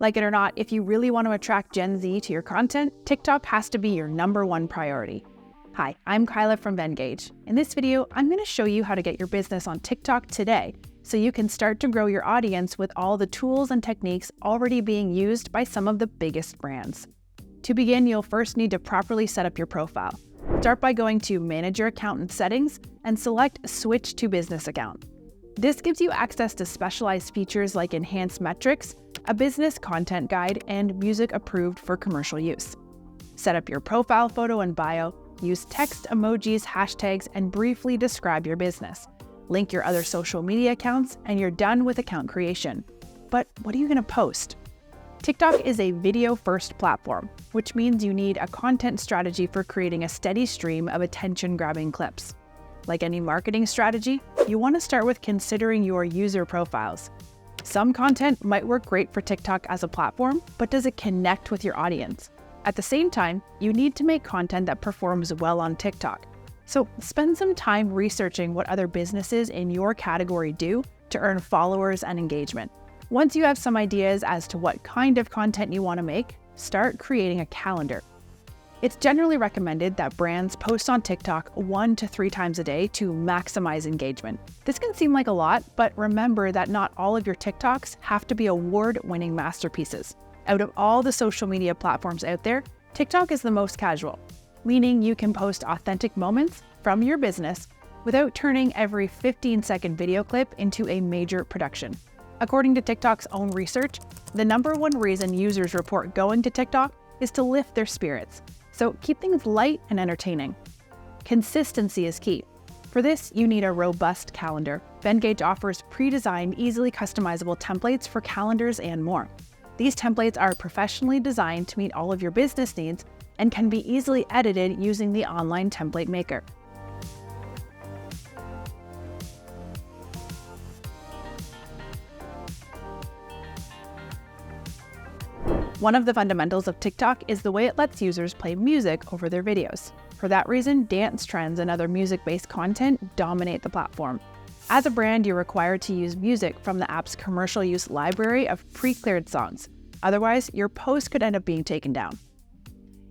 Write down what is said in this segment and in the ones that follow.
Like it or not, if you really want to attract Gen Z to your content, TikTok has to be your #1 priority. Hi, I'm Kyla from Venngage. In this video, I'm going to show you how to get your business on TikTok today so you can start to grow your audience with all the tools and techniques already being used by some of the biggest brands. To begin, you'll first need to properly set up your profile. Start by going to Manage Your Account in Settings and select Switch to Business Account. This gives you access to specialized features like enhanced metrics, a business content guide, and music approved for commercial use. Set up your profile photo and bio, use text, emojis, hashtags, and briefly describe your business. Link your other social media accounts, and you're done with account creation. But what are you going to post? TikTok is a video-first platform, which means you need a content strategy for creating a steady stream of attention-grabbing clips. Like any marketing strategy, you want to start with considering your user profiles. Some content might work great for TikTok as a platform, but does it connect with your audience? At the same time, you need to make content that performs well on TikTok. So spend some time researching what other businesses in your category do to earn followers and engagement. Once you have some ideas as to what kind of content you want to make, start creating a calendar. It's generally recommended that brands post on TikTok 1 to 3 times a day to maximize engagement. This can seem like a lot, but remember that not all of your TikToks have to be award-winning masterpieces. Out of all the social media platforms out there, TikTok is the most casual, meaning you can post authentic moments from your business without turning every 15-second video clip into a major production. According to TikTok's own research, the #1 reason users report going to TikTok is to lift their spirits. So keep things light and entertaining. Consistency is key. For this, you need a robust calendar. Venngage offers pre-designed, easily customizable templates for calendars and more. These templates are professionally designed to meet all of your business needs and can be easily edited using the online template maker. One of the fundamentals of TikTok is the way it lets users play music over their videos. For that reason, dance trends and other music-based content dominate the platform. As a brand, you're required to use music from the app's commercial use library of pre-cleared songs. Otherwise, your post could end up being taken down.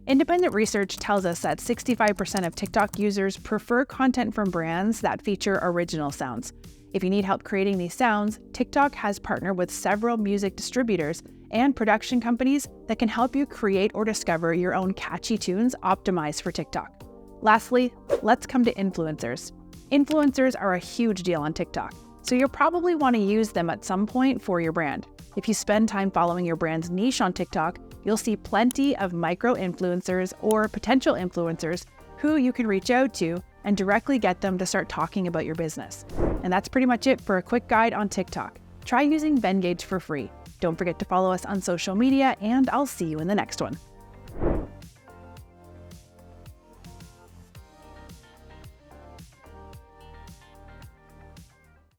Independent research tells us that 65% of TikTok users prefer content from brands that feature original sounds. If you need help creating these sounds, TikTok has partnered with several music distributors and production companies that can help you create or discover your own catchy tunes optimized for TikTok. Lastly, let's come to influencers. Influencers are a huge deal on TikTok, so you'll probably want to use them at some point for your brand. If you spend time following your brand's niche on TikTok, you'll see plenty of micro-influencers or potential influencers who you can reach out to and directly get them to start talking about your business. And that's pretty much it for a quick guide on TikTok. Try using Venngage for free. Don't forget to follow us on social media, and I'll see you in the next one.